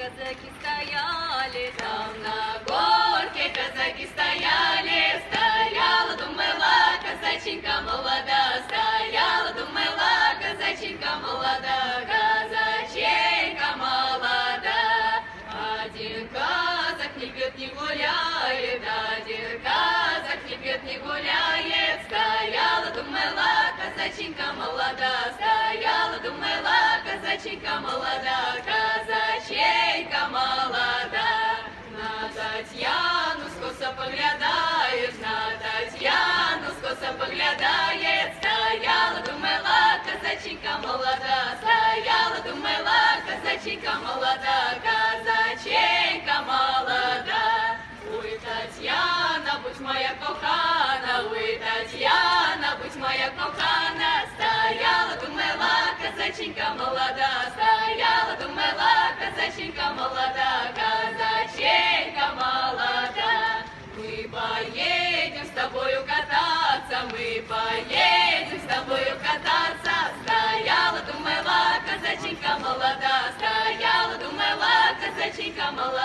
казаки стояли, там на горке казаки стояли. Стояла, думала, казаченька молода, стояла, думала, казаченька молода, казаченька молода. Один казак не пьет, не гуляет, один казак не пьет, не гуляет. Стояла, думала, казаченька молода, стояла, думала, казаченька молода, казаченька молода. На Татьяну скоса поглядает, на Татьяну скоса поглядает. Стояла, думала, казаченька молода, стояла, думала, казаченька молода, казаченька молода. Ой, Татьяна, будь моя кохана, ой, Татьяна, будь моя кохана. Стояла, думала, казаченька молода, стояла, думала, казаченька молода, казаченька молода. Мы поедем с тобою кататься, мы поедем с тобою кататься. Стояла, думала, казаченька молода, стояла, думала, казаченька молода.